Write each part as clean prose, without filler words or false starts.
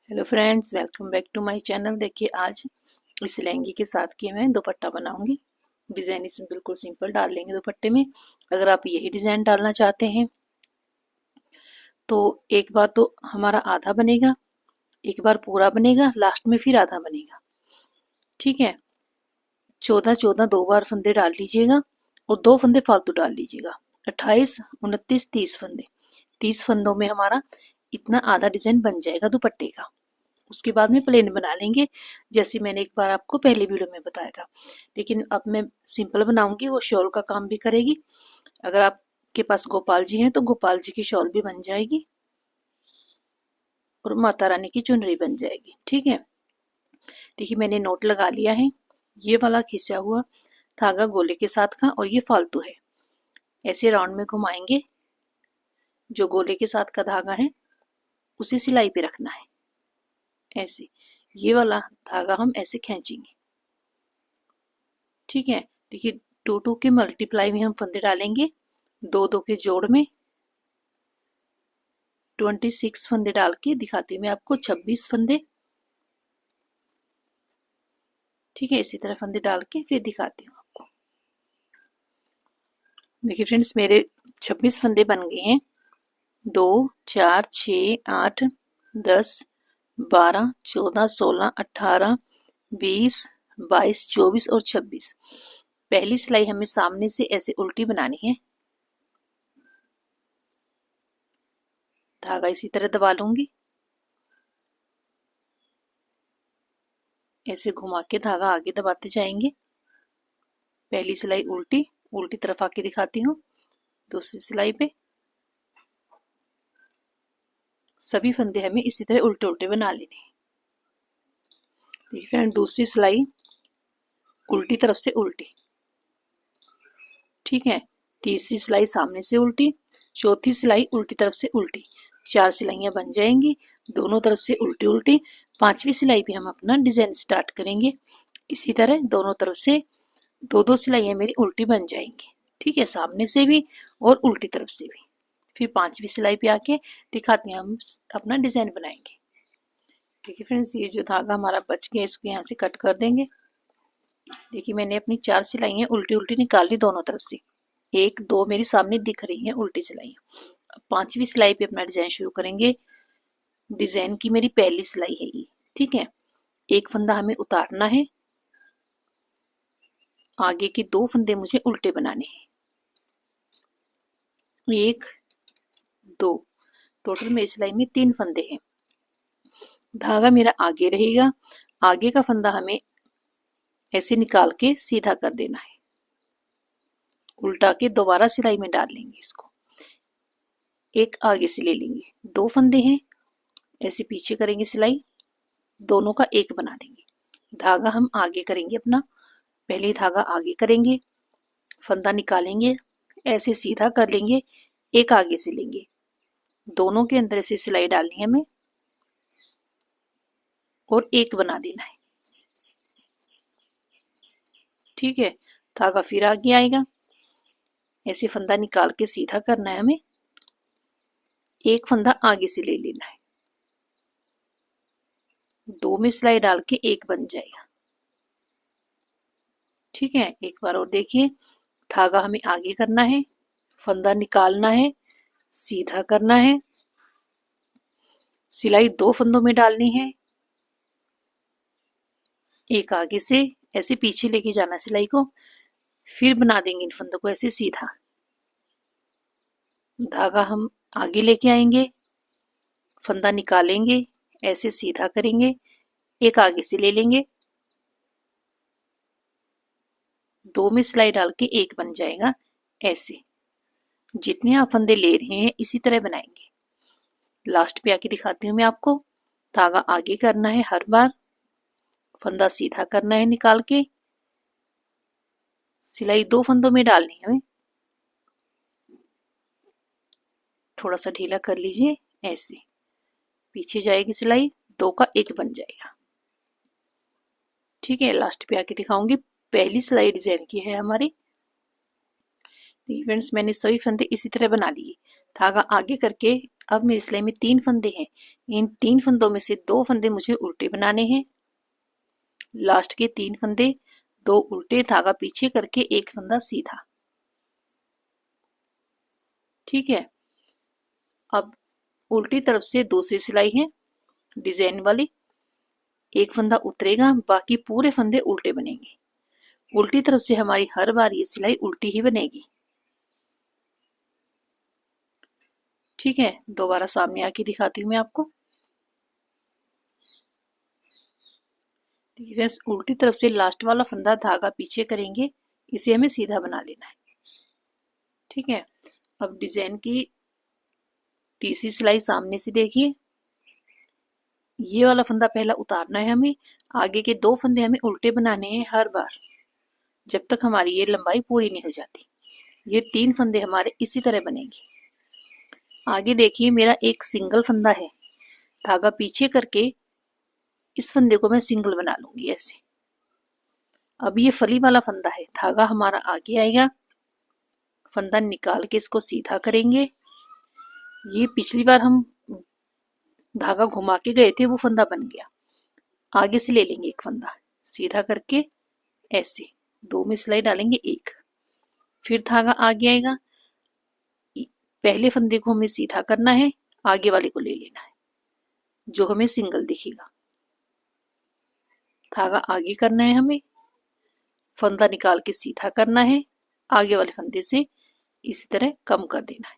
Hello friends, welcome back to my channel. देखिए आज इस लहंगे के साथ की मैं दुपट्टा बनाऊंगी। डिज़ाइन इसमें बिल्कुल सिंपल डाल लेंगे दुपट्टे में। अगर आप यही डिज़ाइन डालना चाहते हैं तो एक बार तो हमारा आधा बनेगा, एक बार पूरा बनेगा, लास्ट में फिर आधा बनेगा। ठीक है, 14-14 दो बार फंदे डाल लीजिएगा और 2 फंदे फालतू डाल लीजिएगा। 28, 29, 30 फंदे। 30 फंदों में हमारा इतना आधा डिज़ाइन बन जाएगा दुपट्टे का। उसके बाद में प्लेन बना लेंगे, जैसे मैंने एक बार आपको पहले वीडियो में बताया था। लेकिन अब मैं सिंपल बनाऊंगी, वो शॉल का काम भी करेगी। अगर आपके पास गोपाल जी हैं तो गोपाल जी की शॉल भी बन जाएगी और माता रानी की चुनरी बन जाएगी। ठीक है, देखिए मैंने नोट लगा लिया है। ये वाला खिंचा हुआ धागा गोले के साथ का और ये फालतू है। ऐसे राउंड में घुमाएंगे, जो गोले के साथ का धागा है उसी सिलाई पे रखना है। ऐसे ये वाला धागा हम ऐसे खींचेंगे। ठीक है, देखिए 2 के मल्टीप्लाई में हम फंदे डालेंगे, 2 के जोड़ में 26 फंदे डाल के दिखाती हूँ मैं आपको, 26 फंदे। ठीक है, इसी तरह फंदे डाल के फिर दिखाती हूँ आपको। देखिए फ्रेंड्स, मेरे 26 फंदे बन गए हैं। 2, 4, 6, 8, 10, 12, 14, 16, 18, 20, 22, 24 और 26। पहली सिलाई हमें सामने से ऐसे उल्टी बनानी है। धागा इसी तरह दबा लूंगी, ऐसे घुमा के धागा आगे दबाते जाएंगे। पहली सिलाई उल्टी, उल्टी तरफ आके दिखाती हूँ। दूसरी सिलाई पे सभी फंदे हमें इसी तरह उल्टे उल्टे बना लेने हैं। देखिए फ्रेंड, दूसरी सिलाई उल्टी तरफ से उल्टी। ठीक है, तीसरी सिलाई सामने से उल्टी, चौथी सिलाई उल्टी तरफ से उल्टी। 4 सिलाइयां बन जाएंगी, दोनों तरफ से उल्टी उल्टी। 5वीं सिलाई पे हम अपना डिजाइन स्टार्ट करेंगे। इसी तरह दोनों तरफ से 2-2 सिलाइयां मेरी उल्टी बन जाएंगी। ठीक है, सामने से भी और उल्टी तरफ से भी। फिर 5वीं सिलाई पे आके दिखाते हैं हम अपना डिजाइन बनाएंगे। देखिए फ्रेंड्स, ये जो धागा हमारा बच गया इसको यहाँ से कट कर देंगे। देखिए मैंने अपनी 4 सिलाइयां उल्टी उल्टी निकाल ली दोनों तरफ से। 1-2 मेरी सामने दिख रही हैं उल्टी सिलाइयां। अब 5वीं सिलाई पे अपना डिजाइन शुरू करेंगे। डिजाइन की मेरी पहली सिलाई है ये। ठीक है, एक फंदा हमें उतारना है, आगे के 2 फंदे मुझे उल्टे बनाने हैं। 1, 2, टोटल मेरी सिलाई में 3 फंदे हैं। धागा मेरा आगे रहेगा, आगे का फंदा हमें ऐसे निकाल के सीधा कर देना है, उल्टा के दोबारा सिलाई में डाल लेंगे इसको। एक आगे से ले लेंगे, 2 फंदे हैं, ऐसे पीछे करेंगे सिलाई, दोनों का एक बना देंगे। धागा हम आगे करेंगे अपना, पहले धागा आगे करेंगे, फंदा निकालेंगे, ऐसे सीधा कर लेंगे, एक आगे से लेंगे, दोनों के अंदर से सिलाई डालनी है हमें और एक बना देना है। ठीक है, धागा फिर आगे आएगा, ऐसे फंदा निकाल के सीधा करना है हमें, एक फंदा आगे से ले लेना है, 2 में सिलाई डाल के एक बन जाएगा। ठीक है, एक बार और देखिए, धागा हमें आगे करना है, फंदा निकालना है, सीधा करना है, सिलाई 2 फंदों में डालनी है, एक आगे से ऐसे पीछे लेके जाना सिलाई को, फिर बना देंगे इन फंदों को ऐसे सीधा। धागा हम आगे लेके आएंगे, फंदा निकालेंगे, ऐसे सीधा करेंगे, एक आगे से ले लेंगे, 2 में सिलाई डाल के एक बन जाएगा। ऐसे जितने आप फंदे ले रहे हैं इसी तरह बनाएंगे। लास्ट पे आके दिखाती हूँ मैं आपको। धागा आगे करना है हर बार, फंदा सीधा करना है निकाल के, सिलाई 2 फंदों में डालनी है हमें, थोड़ा सा ढीला कर लीजिए, ऐसे पीछे जाएगी सिलाई, 2 का एक बन जाएगा। ठीक है, लास्ट पे आके दिखाऊंगी। पहली सिलाई डिजाइन की है हमारी। फ्रेंड्स, मैंने सभी फंदे इसी तरह बना लिए, धागा आगे करके अब मेरी सिलाई में 3 फंदे हैं, इन 3 फंदों में से 2 फंदे मुझे उल्टे बनाने हैं। लास्ट के 3 फंदे 2 उल्टे, धागा पीछे करके एक फंदा सीधा। ठीक है, अब उल्टी तरफ से दूसरी सिलाई है डिजाइन वाली, एक फंदा उतरेगा, बाकी पूरे फंदे उल्टे बनेंगे। उल्टी तरफ से हमारी हर बार ये सिलाई उल्टी ही बनेगी। ठीक है, दोबारा सामने आके दिखाती हूँ मैं आपको। देखिए फ्रेंड्स, उल्टी तरफ से लास्ट वाला फंदा धागा पीछे करेंगे, इसे हमें सीधा बना लेना है। ठीक है, अब डिजाइन की तीसरी सिलाई सामने से देखिए, ये वाला फंदा पहला उतारना है हमें, आगे के 2 फंदे हमें उल्टे बनाने हैं हर बार, जब तक हमारी ये लंबाई पूरी नहीं हो जाती। ये 3 फंदे हमारे इसी तरह बनेंगे। आगे देखिए, मेरा एक सिंगल फंदा है, धागा पीछे करके इस फंदे को मैं सिंगल बना लूंगी ऐसे। अब ये फली वाला फंदा है, धागा हमारा आगे आएगा, फंदा निकाल के इसको सीधा करेंगे। ये पिछली बार हम धागा घुमा के गए थे, वो फंदा बन गया। आगे से ले लेंगे एक फंदा, सीधा करके ऐसे 2 में सिलाई डालेंगे, एक, फिर धागा आगे आएगा, पहले फंदे को हमें सीधा करना है, आगे वाले को ले लेना है जो हमें सिंगल दिखेगा। धागा आगे करना है हमें, फंदा निकाल के सीधा करना है, आगे वाले फंदे से इसी तरह कम कर देना है।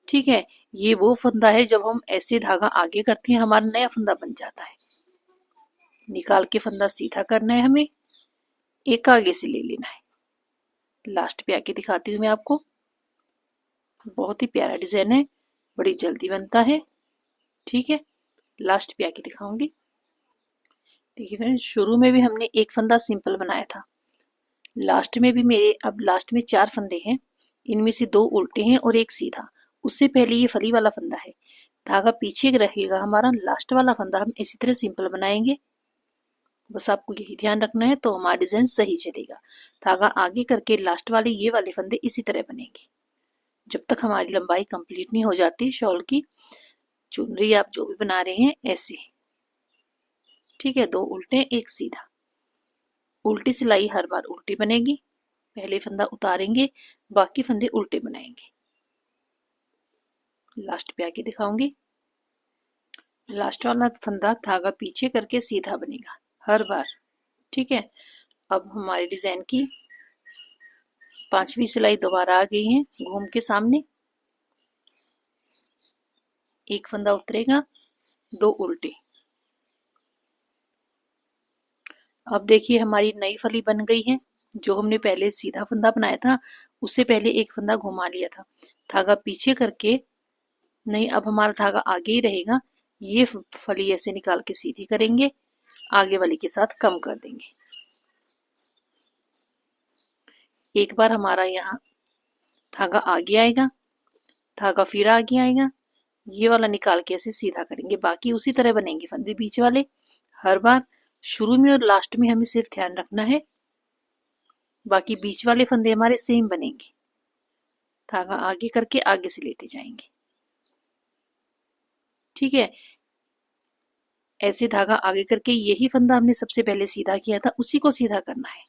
ठीक है, ये वो फंदा है जब हम ऐसे धागा आगे करते हैं हमारा नया फंदा बन जाता है। निकाल के फंदा सीधा करना है हमें, एक आगे से ले लेना है। लास्ट पे आके दिखाती हूँ मैं आपको। बहुत ही प्यारा डिजाइन है, बड़ी जल्दी बनता है। ठीक है, लास्ट पे आके दिखाऊंगी। देखिए फ्रेंड्स, शुरू में भी हमने एक फंदा सिंपल बनाया था, लास्ट में भी मेरे अब लास्ट में 4 फंदे हैं, इनमें से 2 उल्टे हैं और एक सीधा। उससे पहले ये फली वाला फंदा है, धागा पीछे रहेगा हमारा, लास्ट वाला फंदा हम इसी तरह सिंपल बनाएंगे। बस आपको यही ध्यान रखना है, तो हमारा डिजाइन सही चलेगा। धागा आगे करके लास्ट वाले ये वाले फंदे इसी तरह बनेंगे जब तक हमारी लंबाई कंप्लीट नहीं हो जाती। शॉल की चुनरी आप जो भी बना रहे हैं ऐसे। ठीक है, 2 उल्टे एक सीधा। उल्टी सिलाई हर बार उल्टी बनेगी, पहले फंदा उतारेंगे, बाकी फंदे उल्टे बनाएंगे। लास्ट पे आके दिखाऊंगी। लास्ट वाला फंदा धागा पीछे करके सीधा बनेगा हर बार। ठीक है, अब हमारे डिजाइन की 5वीं सिलाई दोबारा आ गई है, घूम के सामने एक फंदा उतरेगा, 2 उल्टे। अब देखिए हमारी नई फली बन गई है, जो हमने पहले सीधा फंदा बनाया था उससे पहले एक फंदा घुमा लिया था, धागा पीछे करके नहीं, अब हमारा धागा आगे ही रहेगा। ये फली ऐसे निकाल के सीधी करेंगे, आगे वाली के साथ कम कर देंगे। एक बार हमारा यहाँ धागा आगे आएगा, धागा फिर आगे आएगा, ये वाला निकाल के ऐसे सीधा करेंगे, बाकी उसी तरह बनेंगे फंदे बीच वाले हर बार। शुरू में और लास्ट में हमें सिर्फ ध्यान रखना है, बाकी बीच वाले फंदे हमारे सेम बनेंगे। धागा आगे करके आगे से लेते जाएंगे। ठीक है, ऐसे धागा आगे करके यही फंदा हमने सबसे पहले सीधा किया था, उसी को सीधा करना है,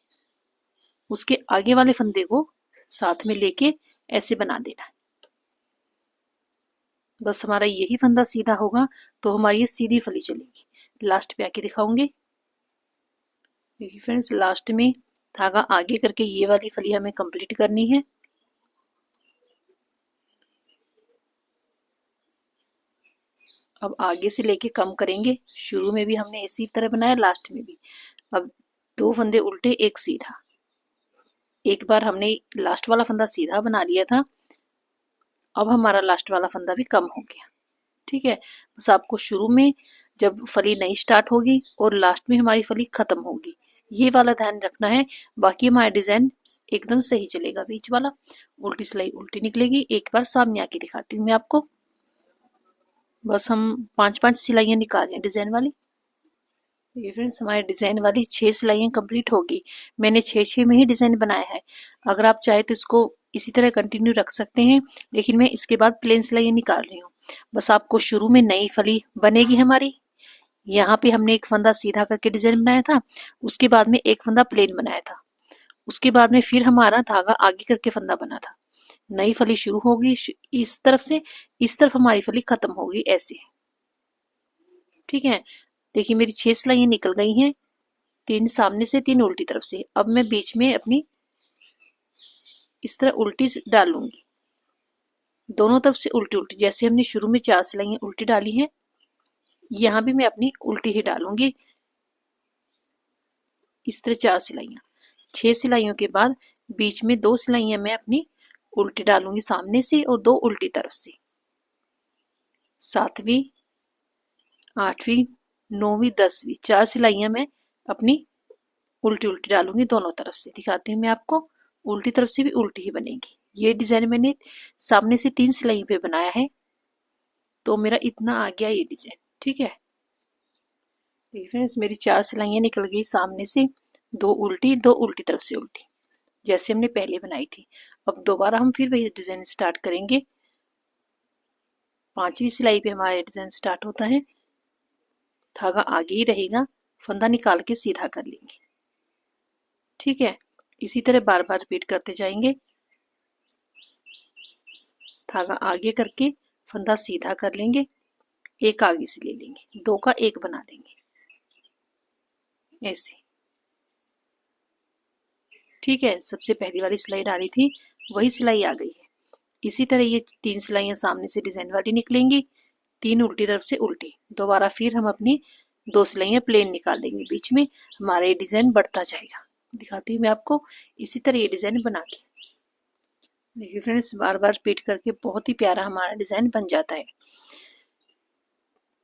उसके आगे वाले फंदे को साथ में लेके ऐसे बना देना है। बस हमारा यही फंदा सीधा होगा तो हमारी ये सीधी फली चलेगी। लास्ट पे आके दिखाऊंगी। देखिए फ्रेंड्स, लास्ट में धागा आगे करके ये वाली फली हमें कंप्लीट करनी है। अब आगे से लेके कम करेंगे, शुरू में भी हमने इसी तरह बनाया, लास्ट में भी। अब 2 फंदे उल्टे एक सीधा, एक बार हमने लास्ट वाला फंदा सीधा बना लिया था, अब हमारा लास्ट वाला फंदा भी कम हो गया। ठीक है, बस आपको शुरू में जब फली नई स्टार्ट होगी और लास्ट में हमारी फली खत्म होगी, ये वाला ध्यान रखना है, बाकी हमारा डिजाइन एकदम सही चलेगा। बीच वाला उल्टी सिलाई उल्टी निकलेगी। एक बार सामने आके दिखाती हूँ मैं आपको। बस हम 5-5 सिलाइयाँ निकाल रहे हैं डिजाइन वाली। ये फ्रेंड्स, हमारे डिजाइन वाली 6 सिलाइयाँ कंप्लीट होगी। मैंने 6-6 में ही डिजाइन बनाया है, अगर आप चाहे तो इसको इसी तरह कंटिन्यू रख सकते हैं, लेकिन मैं इसके बाद प्लेन सिलाई निकाल रही हूँ। बस आपको शुरू में नई फली बनेगी हमारी। यहाँ पे हमने एक फंदा सीधा करके डिजाइन बनाया था, उसके बाद में एक फंदा प्लेन बनाया था, उसके बाद में फिर हमारा धागा आगे करके फंदा बना था। नई फली शुरू होगी इस तरफ से, इस तरफ हमारी फली खत्म होगी ऐसे। ठीक है, देखिए मेरी 6 सिलाइयां निकल गई हैं, 3 सामने से 3 उल्टी तरफ से। अब मैं बीच में अपनी इस तरह उल्टी डालूंगी, दोनों तरफ से उल्टी उल्टी। जैसे हमने शुरू में 4 सिलाइयां उल्टी डाली हैं, यहाँ भी मैं अपनी उल्टी ही डालूंगी इस तरह 4 सिलाइयां। 6 सिलाइयों के बाद बीच में 2 सिलाइयां मैं अपनी उल्टी डालूंगी सामने से और 2 उल्टी तरफ से। 7वीं 8वीं 9वीं 10वीं 4 सिलाइयां मैं अपनी उल्टी उल्टी डालूंगी दोनों तरफ से। दिखाती हूँ मैं आपको, उल्टी तरफ से भी उल्टी ही बनेगी। ये डिजाइन मैंने सामने से 3 सिलाई पे बनाया है, तो मेरा इतना आ गया ये डिजाइन। ठीक है, देखिए फ्रेंड्स मेरी 4 सिलाइयां निकल गई सामने से, 2 उल्टी 2 उल्टी तरफ से उल्टी, जैसे हमने पहले बनाई थी। अब दोबारा हम फिर वही डिजाइन स्टार्ट करेंगे। 5वीं सिलाई पे हमारा डिजाइन स्टार्ट होता है, धागा आगे ही रहेगा, फंदा निकाल के सीधा कर लेंगे। ठीक है, इसी तरह बार बार रिपीट करते जाएंगे। धागा आगे करके फंदा सीधा कर लेंगे, एक आगे से ले लेंगे, 2 का 1 बना देंगे ऐसे। ठीक है, सबसे पहली वाली सिलाई डाली थी वही सिलाई आ गई है। इसी तरह ये 3 सिलाइयां सामने से डिजाइन वाली निकलेंगी, 3 उल्टी तरफ से उल्टी। दोबारा फिर हम अपनी 2 सिलाइयां प्लेन निकाल लेंगे बीच में, हमारा ये डिजाइन बढ़ता जाएगा। दिखाती हूँ मैं आपको इसी तरह ये डिजाइन बना के। देखिए फ्रेंड्स बार बार रिपीट करके बहुत ही प्यारा हमारा डिजाइन बन जाता है।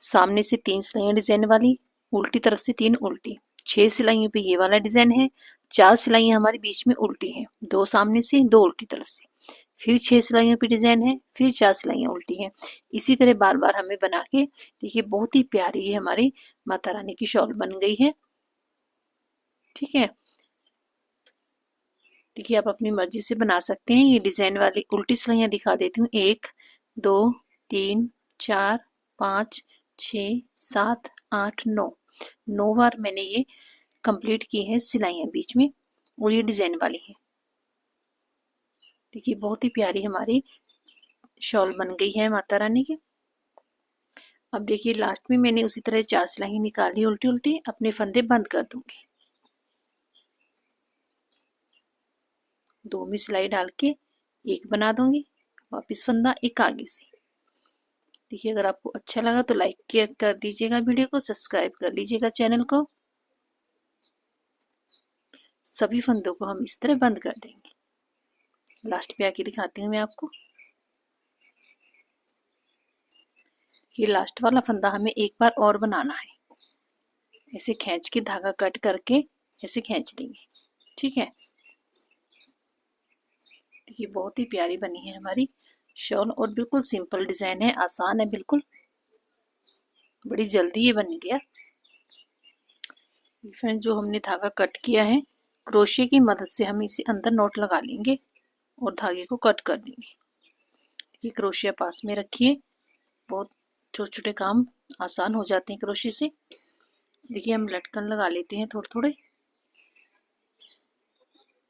सामने से 3 सिलाइयां डिजाइन वाली, उल्टी तरफ से 3 उल्टी। 6 सिलाइयों पे ये वाला डिजाइन है, 4 सिलाइयां हमारे बीच में उल्टी हैं, 2 सामने से 2 उल्टी तरफ से। फिर 6 सिलाइयों पे डिजाइन है, फिर 4 सिलाइयां उल्टी हैं। इसी तरह बार बार हमें बना के, देखिए बहुत ही प्यारी ये हमारी माता रानी की शॉल बन गई है। ठीक है, देखिए आप अपनी मर्जी से बना सकते हैं। ये डिजाइन वाली उल्टी सिलाइयां दिखा देती हूँ, 1 2 3 4 5 6 7 8 9 बार मैंने ये कंप्लीट की है सिलाइयां बीच में, और ये डिजाइन वाली है। देखिए बहुत ही प्यारी हमारी शॉल बन गई है माता रानी की। अब देखिए लास्ट में मैंने उसी तरह 4 सिलाई निकाली उल्टी उल्टी, अपने फंदे बंद कर दूंगी। 2 में सिलाई डाल के 1 बना दूंगी, वापिस फंदा एक आगे से। देखिए अगर आपको अच्छा लगा तो लाइक कर दीजिएगा वीडियो को, सब्सक्राइब कर लीजिएगा चैनल को। सभी फंदों को हम इस तरह बंद कर देंगे। लास्ट पे आके दिखाती हूँ मैं आपको। ये लास्ट वाला फंदा हमें एक बार और बनाना है, ऐसे खींच के धागा कट करके ऐसे खींच देंगे। ठीक है, देखिए बहुत ही प्यारी बनी है हमारी शॉल, और बिल्कुल सिंपल डिजाइन है, आसान है बिल्कुल, बड़ी जल्दी ये बन गया। फ्रेंड जो हमने धागा कट किया है, क्रोशे की मदद से हम इसे अंदर नोट लगा लेंगे और धागे को कट कर देंगे। ये क्रोशिया पास में रखिए, बहुत छोटे छोटे काम आसान हो जाते हैं क्रोशे से। देखिए हम लटकन लगा लेते हैं थोड़े थोड़े,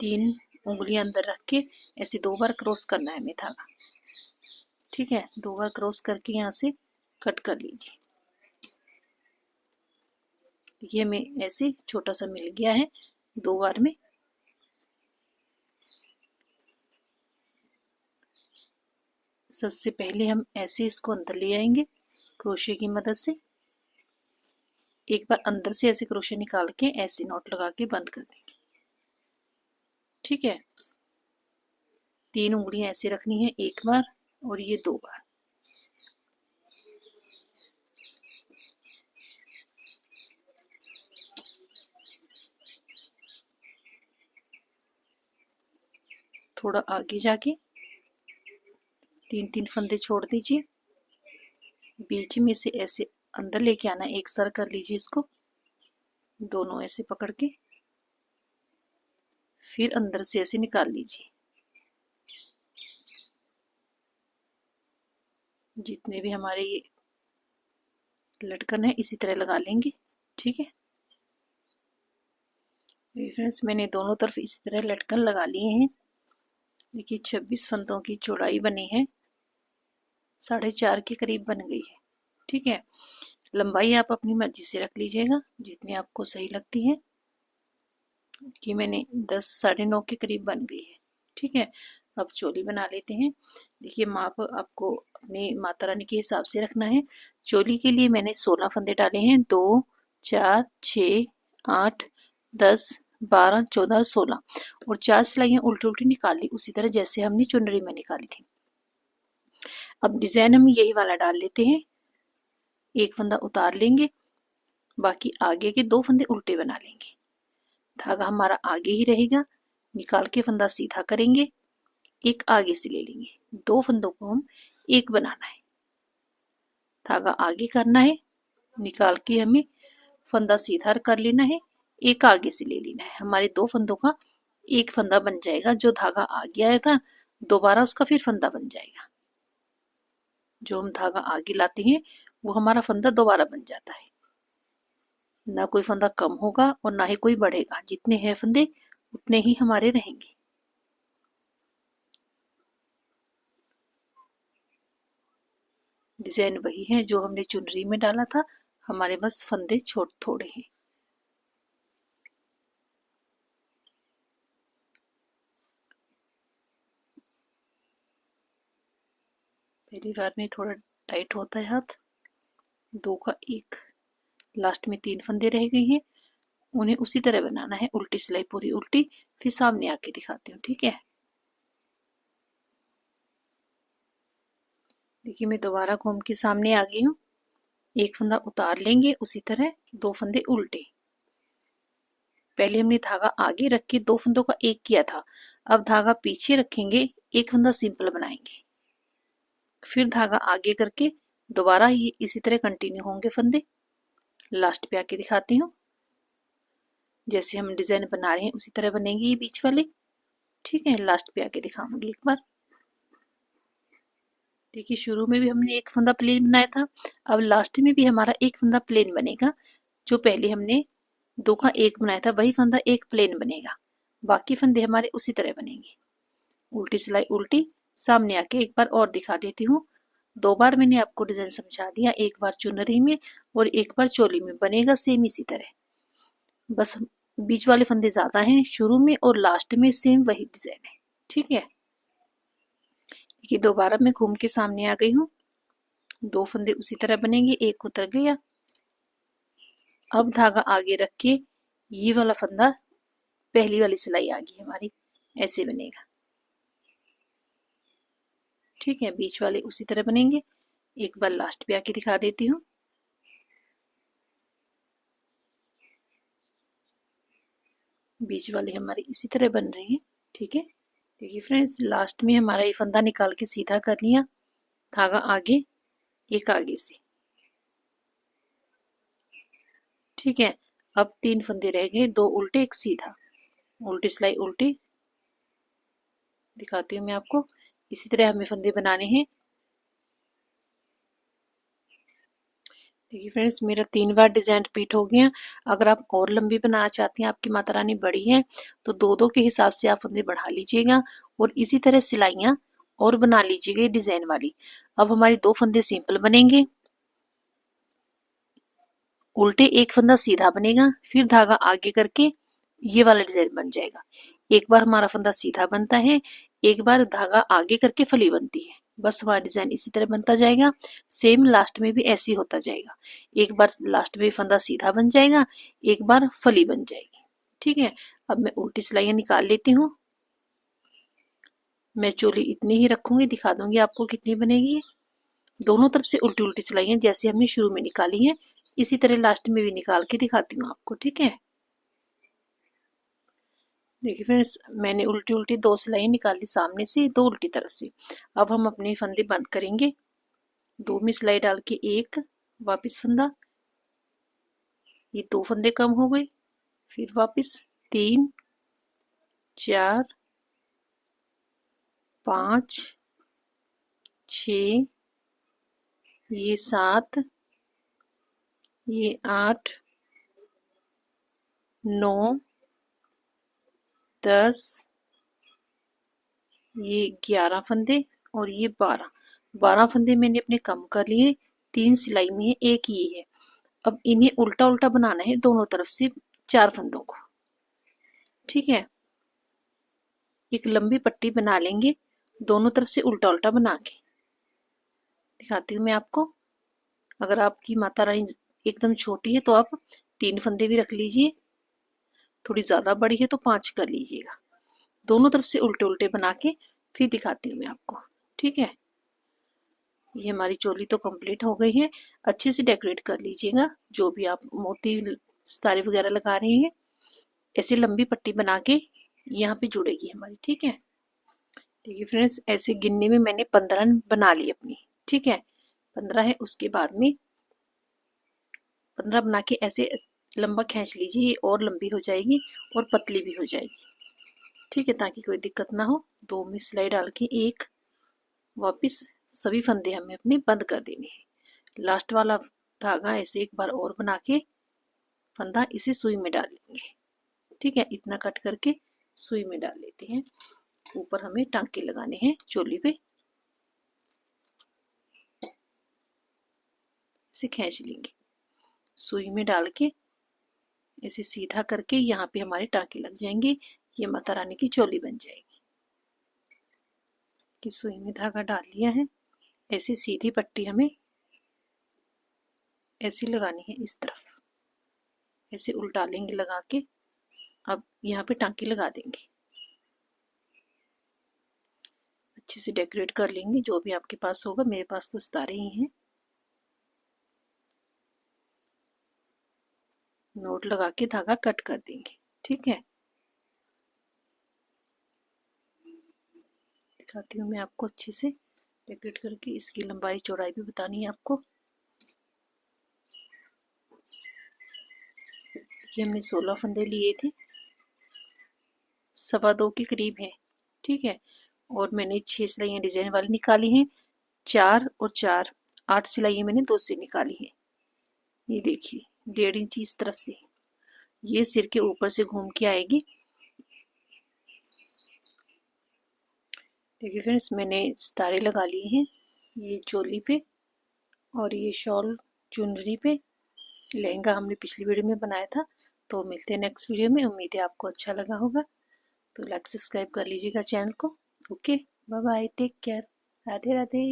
3 उंगलियां अंदर रख के ऐसे 2 बार क्रॉस करना है हमें धागा। ठीक है, 2 बार क्रॉस करके यहाँ से कट कर लीजिए। देखिए हमें ऐसे छोटा सा मिल गया है 2 बार में। सबसे पहले हम ऐसे इसको अंदर ले आएंगे क्रोशे की मदद से। एक बार अंदर से ऐसे क्रोशे निकाल के ऐसे नॉट लगा के बंद कर देंगे। ठीक है, 3 उंगलियां ऐसे रखनी है, 1 बार और ये 2 बार। थोड़ा आगे जाके 3 फंदे छोड़ दीजिए, बीच में से ऐसे अंदर लेके आना, एक सर कर लीजिए इसको, दोनों ऐसे पकड़ के फिर अंदर से ऐसे निकाल लीजिए। जितने भी हमारे ये लटकन है इसी तरह लगा लेंगे। ठीक है फ्रेंड्स, मैंने दोनों तरफ इसी तरह लटकन लगा लिए हैं। देखिए 26 फंदों की चौड़ाई बनी है, 4.5 के करीब बन गई है। ठीक है, लंबाई आप अपनी मर्जी से रख लीजिएगा जितनी आपको सही लगती है। कि मैंने 10 9.5 के करीब बन गई है। ठीक है, अब चोली बना लेते हैं। देखिए माप आपको अपनी माता रानी के हिसाब से रखना है। चोली के लिए मैंने 16 फंदे डाले हैं, 2 4 6 8 10 12 14 16 और 4 सिलाइयाँ उल्टी उल्टी निकाल ली उसी तरह जैसे हमने चुनरी में निकाली थी। अब डिजाइन हम यही वाला डाल लेते हैं। एक फंदा उतार लेंगे, बाकी आगे के 2 फंदे उल्टे बना लेंगे। धागा हमारा आगे ही रहेगा, निकाल के फंदा सीधा करेंगे, एक आगे से ले लेंगे, 2 फंदों को हम एक बनाना है। धागा आगे करना है, निकाल के हमें फंदा सीधा कर लेना है, एक आगे से ले लेना है। हमारे 2 फंदों का एक फंदा बन जाएगा। जो धागा आगे आया था दोबारा उसका फिर फंदा बन जाएगा। जो हम धागा आगे लाते हैं वो हमारा फंदा दोबारा बन जाता है। ना कोई फंदा कम होगा और ना ही कोई बढ़ेगा, जितने हैं फंदे उतने ही हमारे रहेंगे। डिजाइन वही है जो हमने चुनरी में डाला था, हमारे बस फंदे छोटे थोड़े हैं। पहली बार में थोड़ा टाइट होता है हाथ। 2 का 1, लास्ट में 3 फंदे रह गए हैं, उन्हें उसी तरह बनाना है। उल्टी सिलाई पूरी उल्टी, फिर सामने आके दिखाती हूँ। ठीक है, देखिए मैं दोबारा घूम के सामने आ गई हूँ। एक फंदा उतार लेंगे, उसी तरह 2 फंदे उल्टे। पहले हमने धागा आगे रख के 2 फंदों का एक किया था, अब धागा पीछे रखेंगे, एक फंदा सिंपल बनाएंगे, फिर धागा आगे करके दोबारा ये इसी तरह कंटिन्यू होंगे फंदे। लास्ट पे आके दिखाती हूँ। जैसे हम डिजाइन बना रहे हैं उसी तरह बनेंगे ये बीच वाले। ठीक है, लास्ट पे आके दिखाऊंगी एक बार। देखिए शुरू में भी हमने एक फंदा प्लेन बनाया था, अब लास्ट में भी हमारा एक फंदा प्लेन बनेगा। जो पहले हमने 2 का 1 बनाया था वही फंदा एक प्लेन बनेगा, बाकी फंदे हमारे उसी तरह बनेंगे। उल्टी सिलाई उल्टी, सामने आके एक बार और दिखा देती हूँ। 2 बार मैंने आपको डिजाइन समझा दिया, एक बार चुनरी में और एक बार चोली में, बनेगा सेम इसी तरह। बस बीच वाले फंदे ज्यादा हैं, शुरू में और लास्ट में सेम वही डिजाइन है। ठीक है, ये दोबारा मैं घूम के सामने आ गई हूँ। 2 फंदे उसी तरह बनेंगे, एक उतर गया। अब धागा आगे रख के ये वाला फंदा पहली वाली सिलाई आ गई हमारी, ऐसे बनेगा। ठीक है, बीच वाले उसी तरह बनेंगे। एक बार लास्ट पे आके दिखा देती हूँ। बीच वाले हमारे इसी तरह बन रहे हैं। ठीक है, देखिए फ्रेंड्स लास्ट में हमारा ये फंदा निकाल के सीधा कर लिया, धागा आगे एक आगे से। ठीक है, अब 3 फंदे रह गए, 2 उल्टे एक सीधा। उल्टी सिलाई उल्टी दिखाती हूँ मैं आपको, इसी तरह हमें फंदे बनाने हैं। देखिए फ्रेंड्स मेरा 3 बार डिजाइन रिपीट हो गया। अगर आप और लंबी बनाना चाहती हैं, आपकी माता रानी बड़ी है, तो 2-2 के हिसाब से आप फंदे बढ़ा लीजिएगा और इसी तरह सिलाइयाँ और बना लीजिएगा डिजाइन वाली। अब हमारी 2 फंदे सिंपल बनेंगे, उल्टे एक फंदा सीधा बनेगा, फिर धागा आगे करके ये वाला डिजाइन बन जाएगा। एक बार हमारा फंदा सीधा बनता है, एक बार धागा आगे करके फली बनती है। बस हमारा डिजाइन इसी तरह बनता जाएगा। सेम लास्ट में भी ऐसे ही होता जाएगा, एक बार लास्ट में फंदा सीधा बन जाएगा, एक बार फली बन जाएगी। ठीक है, अब मैं उल्टी सिलाइयाँ निकाल लेती हूँ। मैं चोली इतनी ही रखूंगी, दिखा दूंगी आपको कितनी बनेगी। दोनों तरफ से उल्टी उल्टी सिलाइयाँ जैसे हमने शुरू में निकाली हैं इसी तरह लास्ट में भी निकाल के दिखाती हूँ आपको। ठीक है, देखिए फ्रेंड्स मैंने उल्टी उल्टी 2 सिलाई निकाली, सामने से 2 उल्टी तरफ से। अब हम अपने फंदे बंद करेंगे, 2 में सिलाई डाल के एक वापस फंदा, ये 2 फंदे कम हो गए, फिर वापस 3 4 5 6 ये 7, ये 8, 9, 10, ये 11 फंदे और ये 12 फंदे मैंने अपने कम कर लिए। 3 सिलाई में है, एक ये है। अब इन्हें उल्टा उल्टा बनाना है दोनों तरफ से 4 फंदों को। ठीक है, एक लंबी पट्टी बना लेंगे दोनों तरफ से उल्टा उल्टा बना के। दिखाती हूँ मैं आपको। अगर आपकी माता रानी एकदम छोटी है तो आप 3 फंदे भी रख लीजिए, थोड़ी ज़्यादा बड़ी है तो 5 कर लीजिएगा। दोनों तरफ से उल्टे उल्टे बना के फिर दिखाती हूँ मैं आपको। ठीक है, ये हमारी चोली तो कंप्लीट हो गई है। अच्छे से डेकोरेट कर लीजिएगा, जो भी आप मोती सितारे वगैरह लगा रहे हैं। ऐसे लंबी पट्टी बना के यहाँ पे जुड़ेगी हमारी। ठीक है, देखिए फ्रेंड्स, ऐसे गिनने में मैंने 15 बना ली अपनी। ठीक है, 15 है, उसके बाद में 15 बना के ऐसे लंबा खींच लीजिए, ये और लंबी हो जाएगी और पतली भी हो जाएगी। ठीक है, ताकि कोई दिक्कत ना हो। 2 में सिलाई डाल के एक वापस सभी फंदे हमें अपने बंद कर देने हैं। लास्ट वाला धागा ऐसे एक बार और बना के फंदा इसे सुई में डाल लेंगे। ठीक है, इतना कट करके सुई में डाल लेते हैं। ऊपर हमें टांके लगाने हैं चोली पे। इसे खींच लेंगे, सुई में डाल के ऐसे सीधा करके यहाँ पे हमारे टांके लग जाएंगे। ये माता रानी की चोली बन जाएगी। कि सुई में धागा डाल लिया है, ऐसी सीधी पट्टी हमें ऐसी लगानी है इस तरफ। ऐसे उल्टा लेंगे लगा के। अब यहाँ पे टांके लगा देंगे। अच्छे से डेकोरेट कर लेंगे, जो भी आपके पास होगा। मेरे पास तो सितारे ही हैं। नोट लगा के धागा कट कर देंगे। ठीक है, दिखाती हूँ मैं आपको अच्छे से डेकोरेट करके। इसकी लंबाई चौड़ाई भी बतानी है आपको। ये हमने 16 फंदे लिए थे, 2.25 के करीब है। ठीक है, और मैंने 6 सिलाइयाँ डिजाइन वाली निकाली हैं। 4 और 4 8 सिलाइयाँ मैंने 2 से निकाली हैं। ये देखिए 1.5 इंच इस तरफ से, ये सिर के ऊपर से घूम के आएगी। देखिए फ्रेंड्स, मैंने सितारे लगा लिए हैं ये चोली पे और ये शॉल चुनरी पे। लहंगा हमने पिछली वीडियो में बनाया था। तो मिलते हैं नेक्स्ट वीडियो में। उम्मीद है आपको अच्छा लगा होगा। तो लाइक सब्सक्राइब कर लीजिएगा चैनल को। Okay, bye bye, take care, Radhe Radhe.